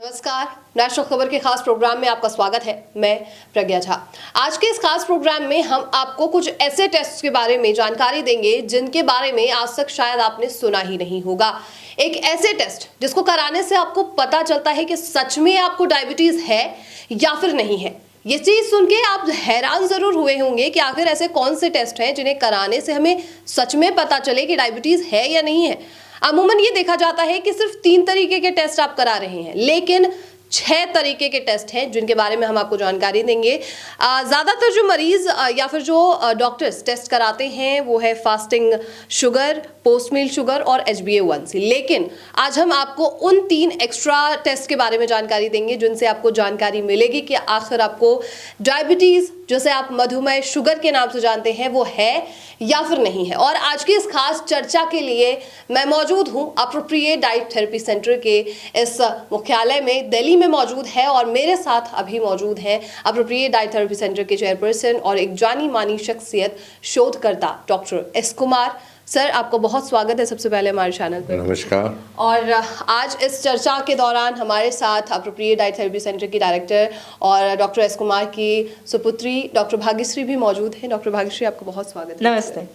नमस्कार, नेशनल खबर के खास प्रोग्राम में आपका स्वागत है। मैं प्रज्ञा झा। आज के इस खास प्रोग्राम में हम आपको कुछ ऐसे टेस्ट के बारे में जानकारी देंगे जिनके बारे में आज तक शायद आपने सुना ही नहीं होगा। एक ऐसे टेस्ट जिसको कराने से आपको पता चलता है कि सच में आपको डायबिटीज है या फिर नहीं है। ये चीज सुन के आप हैरान जरूर हुए होंगे कि आखिर ऐसे कौन से टेस्ट हैं जिन्हें कराने से हमें सच में पता चले कि डायबिटीज है या नहीं है। अमूमन ये देखा जाता है कि सिर्फ 3 तरीके के टेस्ट आप करा रहे हैं, लेकिन 6 तरीके के टेस्ट हैं जिनके बारे में हम आपको जानकारी देंगे। ज़्यादातर जो मरीज या फिर जो डॉक्टर्स टेस्ट कराते हैं वो है फास्टिंग शुगर, पोस्ट मील शुगर और HbA1c। लेकिन आज हम आपको उन 3 एक्स्ट्रा टेस्ट के बारे में जानकारी देंगे जिनसे आपको जानकारी मिलेगी कि आखिर आपको डायबिटीज, जैसे आप मधुमेह शुगर के नाम से जानते हैं, वो है या फिर नहीं है। और आज की इस खास चर्चा के लिए मैं मौजूद हूं अप्रोप्रिएट डाइट थेरेपी सेंटर के इस मुख्यालय में दिल्ली में मौजूद है और मेरे साथ अभी मौजूद हैं अप्रोप्रिएट डाइट थेरेपी सेंटर के चेयरपर्सन और एक जानी मानी शख्सियत शोधकर्ता डॉक्टर एस कुमार। सर, आपको बहुत स्वागत है सबसे पहले हमारे चैनल पर। नमस्कार। और आज इस चर्चा के दौरान हमारे साथ अप्रोप्रिएट डाइट थेरेपी सेंटर की डायरेक्टर और डॉक्टर एस कुमार की सुपुत्री डॉक्टर भाग्यश्री भी मौजूद हैं। डॉक्टर भाग्यश्री, आपको बहुत स्वागत है। नमस्ते।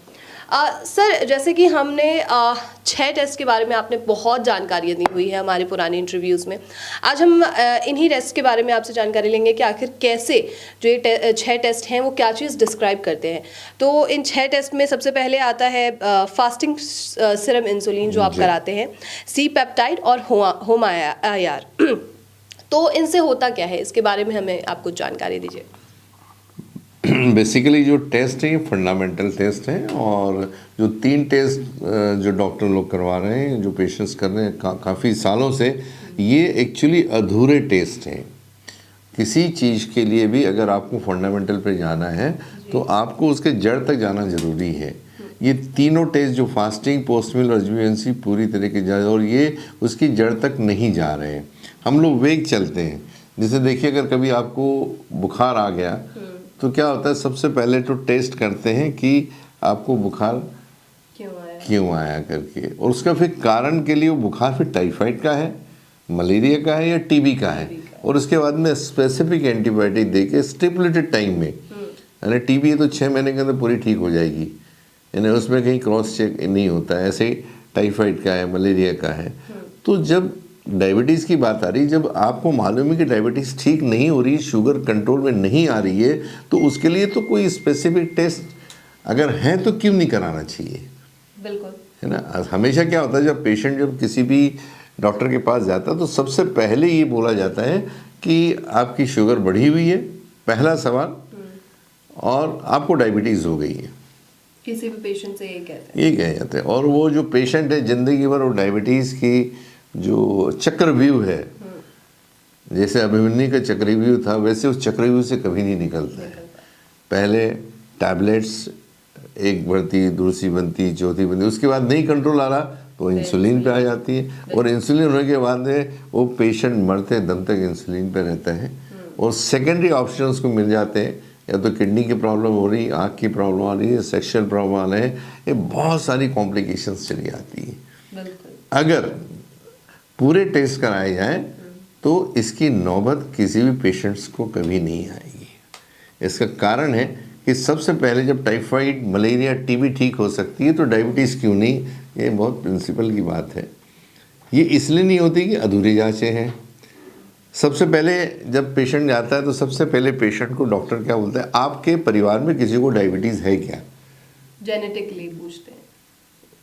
सर, जैसे कि हमने 6 टेस्ट के बारे में आपने बहुत जानकारियाँ दी हुई है हमारे पुराने इंटरव्यूज़ में। आज हम इन्हीं टेस्ट के बारे में आपसे जानकारी लेंगे कि आखिर कैसे जो ये 6 टेस्ट हैं वो क्या चीज़ डिस्क्राइब करते हैं। तो इन 6 टेस्ट में सबसे पहले आता है फास्टिंग सीरम इंसुलिन जो आप कराते हैं, सी पेप्टाइड और होम IR। तो इनसे होता क्या है, इसके बारे में हमें आप कुछ जानकारी दीजिए। बेसिकली जो टेस्ट है ये फंडामेंटल टेस्ट हैं और जो 3 टेस्ट जो डॉक्टर लोग करवा रहे हैं, जो पेशेंट्स कर रहे हैं काफ़ी सालों से, ये एक्चुअली अधूरे टेस्ट हैं। किसी चीज़ के लिए भी अगर आपको फंडामेंटल पे जाना है तो आपको उसके जड़ तक जाना ज़रूरी है। ये तीनों टेस्ट जो फास्टिंग, पोस्ट मील और HbA1c पूरी तरीके जा और ये उसकी जड़ तक नहीं जा रहे हैं। हम लोग वेग चलते हैं। जैसे देखिए, अगर कभी आपको बुखार आ गया तो क्या होता है, सबसे पहले तो टेस्ट करते हैं कि आपको बुखार क्यों आया करके, और उसका फिर कारण के लिए वो बुखार फिर टाइफाइड का है, मलेरिया का है या TB का है, और उसके बाद में स्पेसिफिक एंटीबायोटिक देके स्टिपुलेटेड टाइम में, यानी TB है तो 6 महीने के अंदर पूरी ठीक हो जाएगी, यानी उसमें कहीं क्रॉस चेक नहीं होता है। ऐसे ही टाइफाइड का है, मलेरिया का है। तो जब डायबिटीज़ की बात आ रही, जब आपको मालूम है कि डायबिटीज़ ठीक नहीं हो रही, शुगर कंट्रोल में नहीं आ रही है, तो उसके लिए तो कोई स्पेसिफिक टेस्ट अगर है तो क्यों नहीं कराना चाहिए। बिल्कुल, है ना। हमेशा क्या होता है, जब पेशेंट जब किसी भी डॉक्टर के पास जाता है तो सबसे पहले ये बोला जाता है कि आपकी शुगर बढ़ी हुई है, पहला सवाल, और आपको डायबिटीज़ हो गई है। किसी भी पेशेंट से ये कह जाते हैं। और वो जो पेशेंट है जिंदगी भर वो डायबिटीज़ की जो चक्रव्यूह है, जैसे अभिमन्यु का चक्रव्यूह था, वैसे उस चक्रव्यूह से कभी नहीं निकलता है। पहले टैबलेट्स एक बढ़ती, दूसरी बनती, चौथी बनती, उसके बाद नहीं कंट्रोल आ रहा तो इंसुलिन पे आ जाती है, और इंसुलिन होने के बाद में वो पेशेंट मरते दम तक इंसुलिन पे रहता है। और सेकेंडरी ऑप्शन उसको मिल जाते हैं, या तो किडनी की प्रॉब्लम हो रही, आँख की प्रॉब्लम आ रही है, सेक्शुअल प्रॉब्लम आ रहे हैं, ये बहुत सारी कॉम्प्लिकेशंस चली आती है। अगर पूरे टेस्ट कराए जाएं तो इसकी नौबत किसी भी पेशेंट्स को कभी नहीं आएगी। इसका कारण है कि सबसे पहले जब टाइफाइड, मलेरिया, TB ठीक हो सकती है तो डायबिटीज़ क्यों नहीं, ये बहुत प्रिंसिपल की बात है। ये इसलिए नहीं होती कि अधूरी जांचें हैं। सबसे पहले जब पेशेंट जाता है तो सबसे पहले पेशेंट को डॉक्टर क्या बोलता है, आपके परिवार में किसी को डायबिटीज़ है क्या। जेनेटिकली पूछते हैं।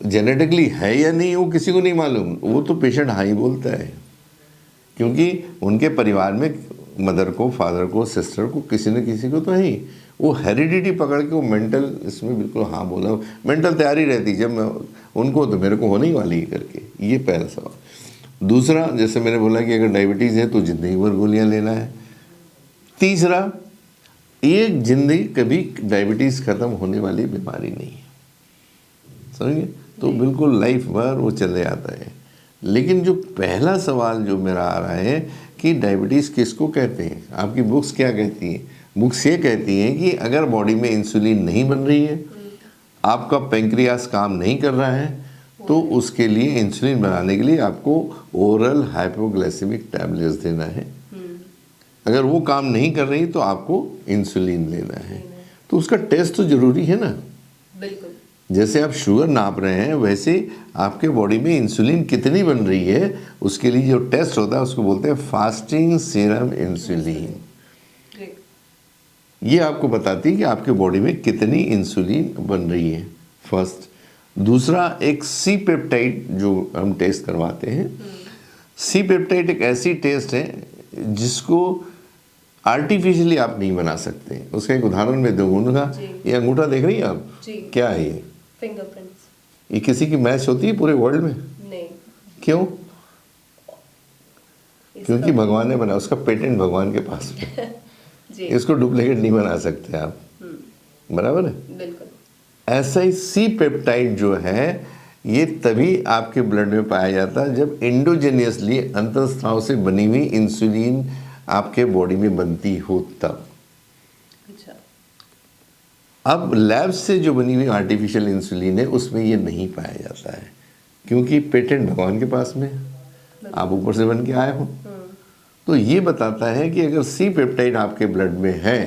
जेनेटिकली है या नहीं वो किसी को नहीं मालूम, वो तो पेशेंट हाँ ही बोलता है, क्योंकि उनके परिवार में मदर को, फादर को, सिस्टर को, किसी न किसी को तो है ही। वो हेरिडिटी पकड़ के वो मेंटल इसमें बिल्कुल हाँ बोला, मेंटल तैयारी रहती जब मैं उनको तो मेरे को होने ही वाली है करके। ये पहला सवाल। दूसरा, जैसे मैंने बोला कि अगर डायबिटीज़ है तो ज़िंदगी भर गोलियाँ लेना है। तीसरा, एक जिंदगी कभी डायबिटीज़ ख़त्म होने वाली बीमारी नहीं है, समझिए। तो बिल्कुल लाइफ भर वो चले आता है। लेकिन जो पहला सवाल जो मेरा आ रहा है कि डायबिटीज़ किसको कहते हैं, आपकी बुक्स क्या कहती हैं। बुक्स ये कहती हैं कि अगर बॉडी में इंसुलिन नहीं बन रही है, आपका पेंक्रियास काम नहीं कर रहा है, तो उसके लिए इंसुलिन बनाने के लिए आपको ओरल हाइपोग्लाइसेमिक टैबलेट्स देना है। अगर वो काम नहीं कर रही तो आपको इंसुलिन लेना है। तो उसका टेस्ट तो जरूरी है ना। बिल्कुल। जैसे आप शुगर नाप रहे हैं वैसे आपके बॉडी में इंसुलिन कितनी बन रही है उसके लिए जो टेस्ट होता है उसको बोलते हैं फास्टिंग सीरम इंसुलिन। ये आपको बताती है कि आपके बॉडी में कितनी इंसुलिन बन रही है, फर्स्ट। दूसरा, एक सी पेप्टाइड जो हम टेस्ट करवाते हैं। सी पेप्टाइड एक ऐसी टेस्ट है जिसको आर्टिफिशियली आप नहीं बना सकते। उसका एक उदाहरण मैं दूंगा। ये अंगूठा देख रही हैं आप? क्या है ये? फिंगरप्रिंट्स। ये किसी की मैच होती है पूरे वर्ल्ड में? नहीं। क्यों? क्योंकि भगवान ने बनाया, उसका पेटेंट भगवान के पास में। इसको डुप्लीकेट नहीं बना सकते आप, बराबर है? बिल्कुल। ऐसा ही सी पेप्टाइड जो है ये तभी आपके ब्लड में पाया जाता है जब एंडोजेनियसली अंतःस्राव से बनी हुई इंसुलिन आपके बॉडी में बनती हो तब। अच्छा। अब लैब से जो बनी हुई आर्टिफिशियल इंसुलिन है उसमें ये नहीं पाया जाता है क्योंकि पेटेंट भगवान के पास में, आप ऊपर से बन के आए हो। तो ये बताता है कि अगर सी पेप्टाइड आपके ब्लड में है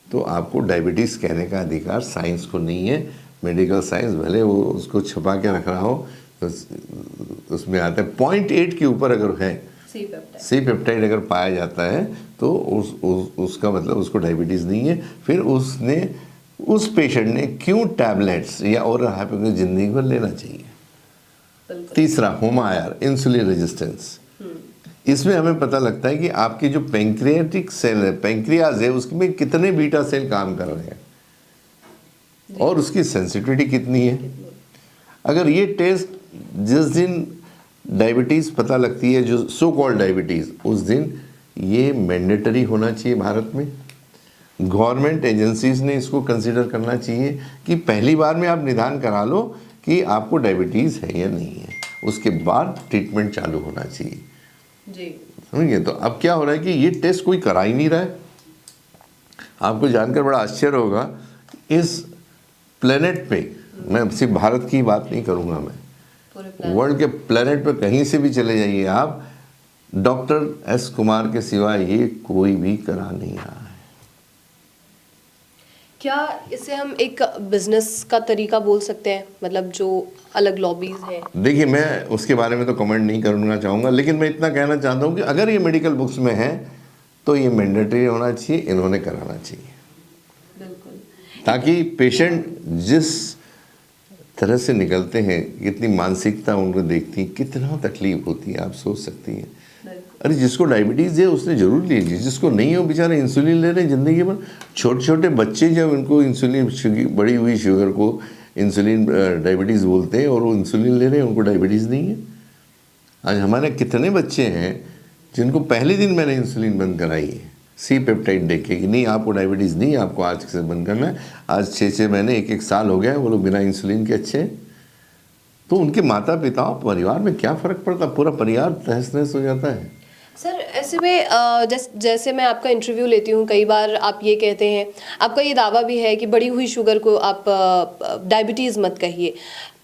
तो आपको डायबिटीज़ कहने का अधिकार साइंस को नहीं है। मेडिकल साइंस भले वो उसको छुपा के रख रहा हो तो उसमें आता है 0.8 के ऊपर अगर है सी पेप्टाइड अगर पाया जाता है तो उसका मतलब उसको डायबिटीज़ नहीं है। फिर उस पेशेंट ने क्यों टैबलेट्स या ओरल हाइपोग्लाइसेमिक जिंदगी भर लेना चाहिए। तीसरा, होमायर इंसुलिन रेजिस्टेंस। इसमें हमें पता लगता है कि आपकी जो पैंक्रियाटिक सेल है, पैंक्रियाज है, उसमें कितने बीटा सेल काम कर रहे हैं और उसकी सेंसिटिविटी कितनी है। अगर ये टेस्ट जिस दिन डायबिटीज़ पता लगती है, जो सो कॉल्ड डायबिटीज़, उस दिन ये मैंडेटरी होना चाहिए भारत में। गवर्नमेंट एजेंसीज ने इसको कंसिडर करना चाहिए कि पहली बार में आप निदान करा लो कि आपको डायबिटीज़ है या नहीं है, उसके बाद ट्रीटमेंट चालू होना चाहिए जी। समझिए। तो अब क्या हो रहा है कि ये टेस्ट कोई करा ही नहीं रहा है। आपको जानकर बड़ा आश्चर्य होगा, इस प्लेनेट पे, मैं सिर्फ भारत की बात नहीं करूँगा, मैं वर्ल्ड के प्लेनेट पे कहीं से भी चले जाइए आप, डॉक्टर एस कुमार के सिवा ये कोई भी करा नहीं रहा है। क्या इसे हम एक बिजनेस का तरीका बोल सकते हैं, मतलब जो अलग लॉबीज हैं? देखिए, मैं उसके बारे में तो कमेंट नहीं करना चाहूँगा, लेकिन मैं इतना कहना चाहता हूँ कि अगर ये मेडिकल बुक्स में है तो ये मैंडेटरी होना चाहिए, इन्होंने कराना चाहिए। बिल्कुल। ताकि पेशेंट जिस तरह से निकलते हैं, कितनी मानसिकता उनको देखती, कितना तकलीफ होती है, आप सोच सकती हैं। अरे जिसको डायबिटीज़ है उसने जरूर लीजिए, जिसको नहीं हो बेचारे इंसुलिन ले रहे हैं ज़िंदगी भर। छोटे छोटे बच्चे जब इनको इंसुलिन, बड़ी हुई शुगर को इंसुलिन डायबिटीज़ बोलते हैं और वो इंसुलिन ले रहे हैं, उनको डायबिटीज़ नहीं है। आज हमारे कितने बच्चे हैं जिनको पहले दिन मैंने इंसुलिन बंद कराई है, सी पेप्टाइड देख के कि नहीं आपको डायबिटीज़ नहीं, आपको आज से बंद करना है। आज 6 महीने 1 साल हो गया, वो लोग बिना इंसुलिन के अच्छे हैं। तो उनके माता पिता परिवार में क्या फ़र्क पड़ता, पूरा परिवार तहस नहस हो जाता है। सर, ऐसे में जैसे मैं आपका इंटरव्यू लेती हूँ, कई बार आप ये कहते हैं, आपका ये दावा भी है कि बढ़ी हुई शुगर को आप डायबिटीज़ मत कहिए।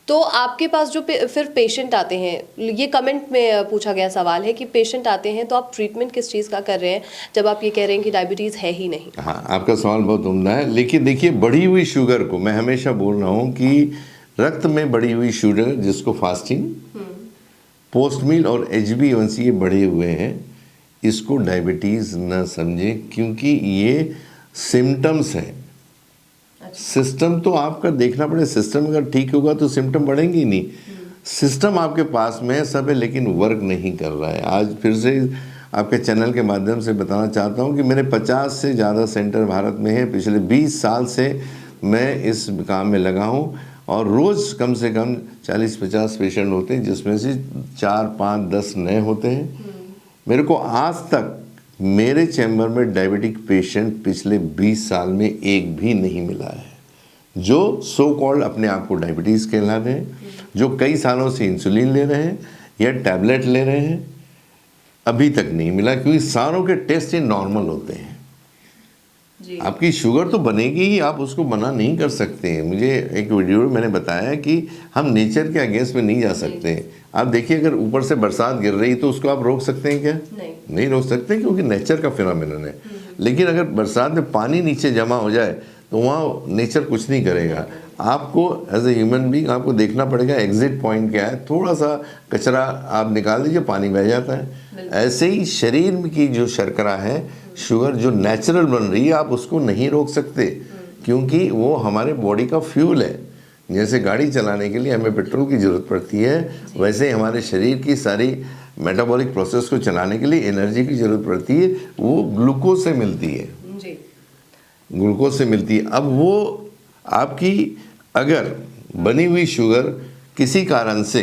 तो आपके पास जो फिर पेशेंट आते हैं, ये कमेंट में पूछा गया सवाल है कि पेशेंट आते हैं तो आप ट्रीटमेंट किस चीज़ का कर रहे हैं जब आप ये कह रहे हैं कि डायबिटीज़ है ही नहीं। हाँ, आपका सवाल बहुत उम्दा है। लेकिन देखिए, बढ़ी हुई शुगर को मैं हमेशा बोल रहा हूँ कि रक्त में बढ़ी हुई शुगर, जिसको फास्टिंग, पोस्ट मील और HbA1c ये बढ़े हुए हैं, इसको डायबिटीज़ न समझें, क्योंकि ये सिम्टम्स हैं। सिस्टम तो आपका देखना पड़े, सिस्टम अगर ठीक होगा तो सिम्टम बढ़ेंगे ही नहीं। सिस्टम आपके पास में है, सब है, लेकिन वर्क नहीं कर रहा है। आज फिर से आपके चैनल के माध्यम से बताना चाहता हूँ कि मेरे 50 से ज़्यादा सेंटर भारत में हैं। पिछले 20 साल से मैं इस काम में लगा हूँ और रोज़ कम से कम 40-50 पेशेंट होते हैं, जिसमें से 4, 5, 10 नए होते हैं। मेरे को आज तक मेरे चैम्बर में डायबिटिक पेशेंट पिछले 20 साल में एक भी नहीं मिला है जो सो कॉल्ड अपने आप को डायबिटीज़ कहला रहे हैं, जो कई सालों से इंसुलिन ले रहे हैं या टैबलेट ले रहे हैं। अभी तक नहीं मिला, क्योंकि सारों के टेस्ट ये नॉर्मल होते हैं। जी। आपकी शुगर तो बनेगी ही, आप उसको मना नहीं कर सकते हैं। मुझे एक वीडियो में मैंने बताया कि हम नेचर के अगेंस्ट में नहीं जा सकते। आप देखिए, अगर ऊपर से बरसात गिर रही तो उसको आप रोक सकते हैं क्या? नहीं रोक सकते, क्योंकि नेचर का फिनोमिनन है। लेकिन अगर बरसात में पानी नीचे जमा हो जाए तो वहाँ नेचर कुछ नहीं करेगा। आपको एज ए ह्यूमन बीइंग आपको देखना पड़ेगा एग्जिट पॉइंट क्या है। थोड़ा सा कचरा आप निकाल दीजिए, पानी बह जाता है। ऐसे ही शरीर की जो शर्करा है, शुगर जो नेचुरल बन रही है, आप उसको नहीं रोक सकते, क्योंकि वो हमारे बॉडी का फ्यूल है। जैसे गाड़ी चलाने के लिए हमें पेट्रोल की ज़रूरत पड़ती है, वैसे ही हमारे शरीर की सारी मेटाबॉलिक प्रोसेस को चलाने के लिए एनर्जी की ज़रूरत पड़ती है। वो ग्लूकोज से मिलती है, ग्लूकोज से मिलती है। अब वो आपकी अगर बनी हुई शुगर किसी कारण से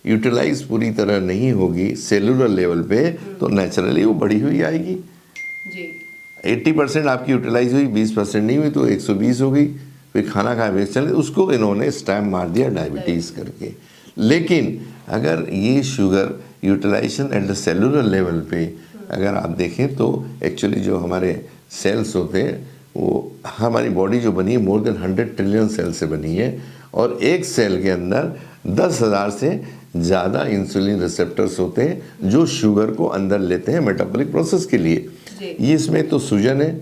यूटिलाइज पूरी तरह नहीं होगी सेलुलर लेवल पे, तो नेचुरली वो बढ़ी हुई आएगी। 80% आपकी यूटिलाइज हुई, 20% नहीं हुई, तो 120 हो गई। फिर खाना खाए चले, उसको इन्होंने स्टैम्प मार दिया डायबिटीज़ करके। लेकिन अगर ये sugar utilisation at the cellular level पे अगर आप देखें तो एक्चुअली जो हमारे सेल्स होते हैं, वो हमारी बॉडी जो बनी है मोर देन 100 ट्रिलियन सेल से बनी है, और एक सेल के अंदर 10,000 से ज़्यादा इंसुलिन रिसेप्टर्स होते हैं जो शुगर को अंदर लेते हैं मेटाबॉलिक प्रोसेस के लिए। ये इसमें तो सूजन है,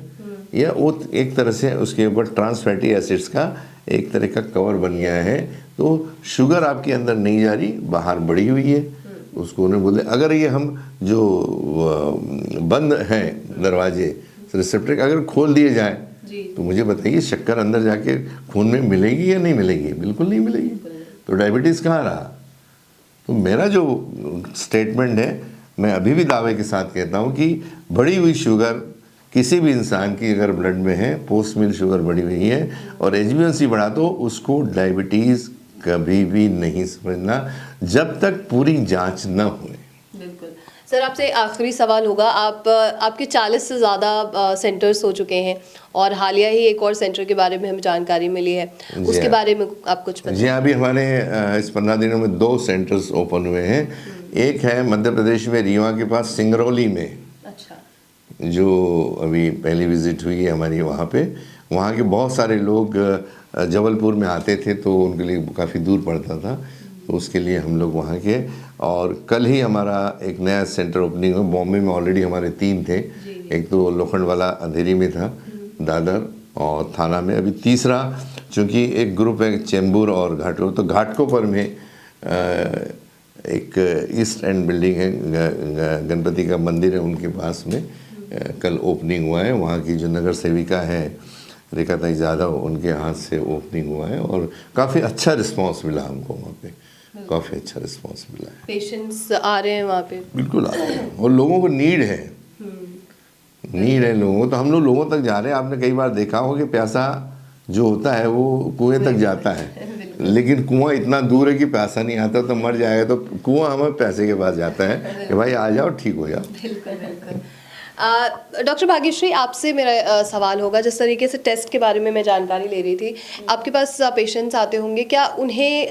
या वो एक तरह से उसके ऊपर ट्रांस फैटी एसिड्स का एक तरह का कवर बन गया है। तो शुगर आपके अंदर नहीं जा रही, बाहर बढ़ी हुई है। उसको उन्हें बोले, अगर ये हम जो बंद हैं दरवाजे रिसेप्टर अगर खोल दिए जाए तो मुझे बताइए शक्कर अंदर जाके खून में मिलेगी या नहीं मिलेगी? बिल्कुल नहीं मिलेगी। तो डायबिटीज़ कहाँ रहा? तो मेरा जो स्टेटमेंट है, मैं अभी भी दावे के साथ कहता हूँ कि बढ़ी हुई शुगर किसी भी इंसान की अगर ब्लड में है, पोस्ट मील शुगर बढ़ी हुई है और HbA1c बढ़ा, तो उसको डायबिटीज़ कभी भी नहीं समझना जब तक पूरी जांच न हुए। बिल्कुल सर, आपसे आखिरी सवाल होगा। आपके 40 से ज़्यादा सेंटर्स हो चुके हैं और हालिया ही एक और सेंटर के बारे में हमें जानकारी मिली है, उसके बारे में आप कुछ बताइए। जी, अभी हमारे इस 15 दिनों में 2 सेंटर्स ओपन हुए हैं। एक है मध्य प्रदेश में रीवा के पास सिंगरौली में, अच्छा, जो अभी पहली विजिट हुई है हमारी वहाँ पे। वहाँ के बहुत सारे लोग जबलपुर में आते थे तो उनके लिए काफ़ी दूर पड़ता था, तो उसके लिए हम लोग वहाँ के। और कल ही हमारा एक नया सेंटर ओपनिंग हुआ। बॉम्बे में ऑलरेडी हमारे 3 थे, एक तो लोखंडवाला अंधेरी में था, दादर और थाना में। अभी तीसरा, चूँकि एक ग्रुप है चेंबूर और घाटकोपर, तो घाटकोपर में एक ईस्ट एंड बिल्डिंग है, गणपति का मंदिर है, उनके पास में कल ओपनिंग हुआ है। वहाँ की जो नगर सेविका है रेखाताई जाधव, उनके हाथ से ओपनिंग हुआ है और काफ़ी अच्छा रिस्पांस मिला हमको वहाँ पे, काफ़ी अच्छा रिस्पांस मिला है। पेशेंट्स आ रहे हैं वहाँ पे? बिल्कुल आ रहे हैं, और लोगों को नीड है, नीड है लोगों को, तो हम लोगों तक जा रहे हैं। आपने कई बार देखा हो कि प्यासा जो होता है वो कुएं तक जाता है, लेकिन कुआं इतना दूर है कि प्यासा नहीं आता तो मर जाएगा, तो कुआं हमें प्यासे के पास जाता है कि भाई आ जाओ, ठीक हो जाओ। बिल्कुल बिल्कुल। डॉक्टर भाग्यश्री, आपसे मेरा सवाल होगा, जिस तरीके से टेस्ट के बारे में मैं जानकारी ले रही थी, आपके पास पेशेंट्स आते होंगे, क्या उन्हें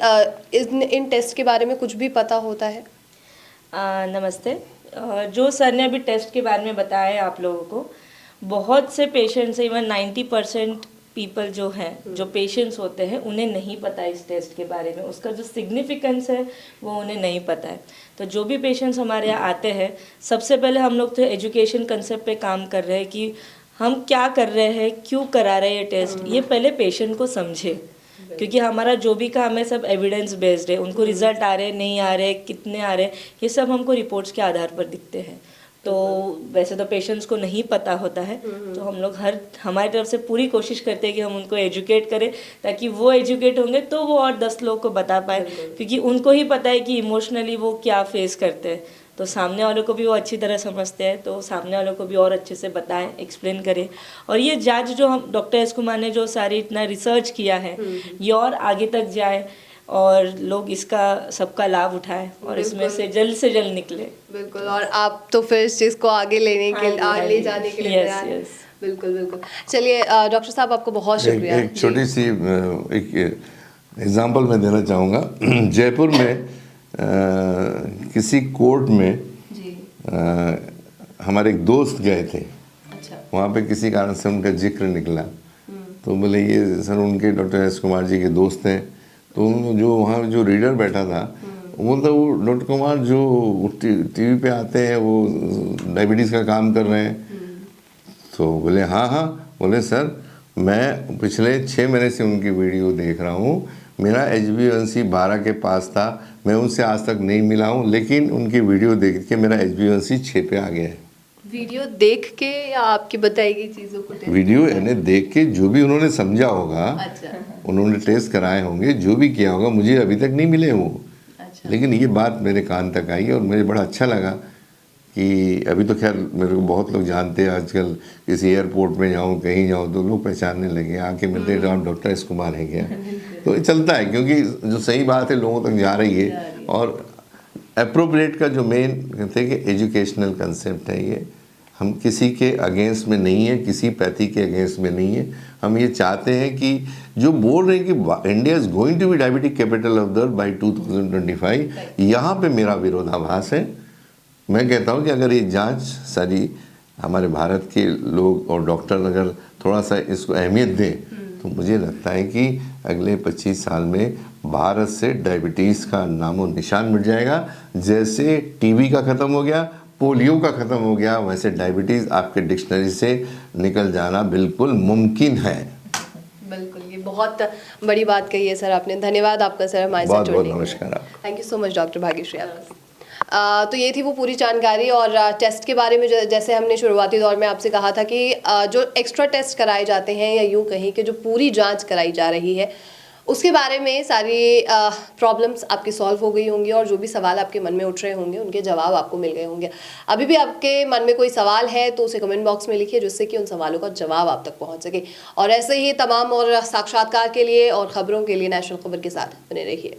इन टेस्ट के बारे में कुछ भी पता होता है? नमस्ते। जो सर ने अभी टेस्ट के बारे में बताया है आप लोगों को, बहुत से पेशेंट्स, इवन 90% पीपल जो हैं, जो पेशेंट्स होते हैं, उन्हें नहीं पता इस टेस्ट के बारे में, उसका जो सिग्निफिकेंस है वो उन्हें नहीं पता है। तो जो भी पेशेंट्स हमारे यहाँ आते हैं, सबसे पहले हम लोग तो एजुकेशन कंसेप्ट पे काम कर रहे हैं कि हम क्या कर रहे हैं, क्यों करा रहे हैं ये टेस्ट, ये पहले पेशेंट को समझे। क्योंकि हमारा जो भी काम है सब एविडेंस बेस्ड है, उनको रिजल्ट आ रहे नहीं आ रहे, कितने आ रहे, ये सब हमको रिपोर्ट्स के आधार पर दिखते हैं। तो वैसे तो पेशेंट्स को नहीं पता होता है, तो हम लोग हमारी तरफ से पूरी कोशिश करते हैं कि हम उनको एजुकेट करें, ताकि वो एजुकेट होंगे तो वो और 10 लोग को बता पाए, क्योंकि उनको ही पता है कि इमोशनली वो क्या फेस करते हैं। तो सामने वालों को भी वो अच्छी तरह समझते हैं, तो सामने वालों को भी और अच्छे से बताएं, एक्सप्लेन करें। और ये जांच जो हम डॉक्टर एस कुमार ने जो सारी इतना रिसर्च किया है, ये और आगे तक जाए और लोग इसका सबका लाभ उठाएं और इसमें से जल्द निकले। बिल्कुल, और आप तो फिर इस चीज़ को आगे ले जाने के लिए तैयार हैं। बिल्कुल बिल्कुल। चलिए डॉक्टर साहब, आपको बहुत शुक्रिया। एक छोटी सी एक एग्जांपल मैं देना चाहूँगा। जयपुर में किसी कोर्ट में हमारे एक दोस्त गए थे। अच्छा। वहाँ पे किसी कारण से उनका जिक्र निकला, तो बोले ये सर उनके डॉक्टर एस कुमार जी के दोस्त हैं। तो जो वहाँ जो रीडर बैठा था वो बोलता वो डॉक्टर कुमार जो टीवी पे आते हैं वो डायबिटीज़ का काम कर रहे हैं। तो बोले हाँ हाँ, बोले सर मैं पिछले 6 महीने से उनकी वीडियो देख रहा हूँ, मेरा HbA1c 12 के पास था, मैं उनसे आज तक नहीं मिला हूँ, लेकिन उनकी वीडियो देख के मेरा HbA1c 6 पे आ गया है। वीडियो देख के या आपकी बताई गई चीजों को टेस्ट? वीडियो यानी देख के जो भी उन्होंने समझा होगा, अच्छा उन्होंने टेस्ट कराए होंगे, जो भी किया होगा, मुझे अभी तक नहीं मिले वो। अच्छा। लेकिन ये बात मेरे कान तक आई और मुझे बड़ा अच्छा लगा कि अभी तो खैर मेरे को बहुत लोग जानते हैं, आजकल किसी एयरपोर्ट में जाऊँ कहीं जाऊँ तो लोग पहचानने लगे, आके मिलते हैं आप डॉक्टर एस कुमार हैं क्या। तो ये चलता है क्योंकि जो सही बात है लोगों तक जा रही है। और अप्रोप्रिएट का जो मेन कहते हैं कि एजुकेशनल कंसेप्ट है, ये हम किसी के अगेंस्ट में नहीं है, किसी पैथी के अगेंस्ट में नहीं है। हम ये चाहते हैं कि जो बोल रहे हैं कि India is going to be diabetic capital of the world by 2025, यहाँ पे मेरा विरोधाभास है। मैं कहता हूँ कि अगर ये जांच सारी हमारे भारत के लोग और डॉक्टर अगर थोड़ा सा इसको अहमियत दें तो मुझे लगता है कि अगले 25 साल में भारत से डायबिटीज़ का नामो निशान मिट जाएगा। जैसे टीबी का ख़त्म हो गया, पोलियो का ख़त्म हो गया, वैसे डायबिटीज़ आपके डिक्शनरी से निकल जाना बिल्कुल मुमकिन है। बिल्कुल, ये बहुत बड़ी बात कही है सर आपने। धन्यवाद आपका सर हमारे साथ बहुत बहुत जुड़ने के लिए। नमस्कार आपको। Thank you so much doctor Bhagyashree आपका। तो ये थी वो पूरी जानकारी। और टेस्ट के बारे में जैसे हमने शुरुआती दौर में आपसे कहा था कि जो एक्स्ट्रा टेस्ट कराए जाते हैं या यूँ कहीं कि जो पूरी जांच कराई जा रही है उसके बारे में सारी प्रॉब्लम्स आपकी सॉल्व हो गई होंगी और जो भी सवाल आपके मन में उठ रहे होंगे उनके जवाब आपको मिल गए होंगे। अभी भी आपके मन में कोई सवाल है तो उसे कमेंट बॉक्स में लिखिए जिससे कि उन सवालों का जवाब आप तक पहुंच सके। और ऐसे ही तमाम और साक्षात्कार के लिए और ख़बरों के लिए नेशनल खबर के साथ बने रहिए।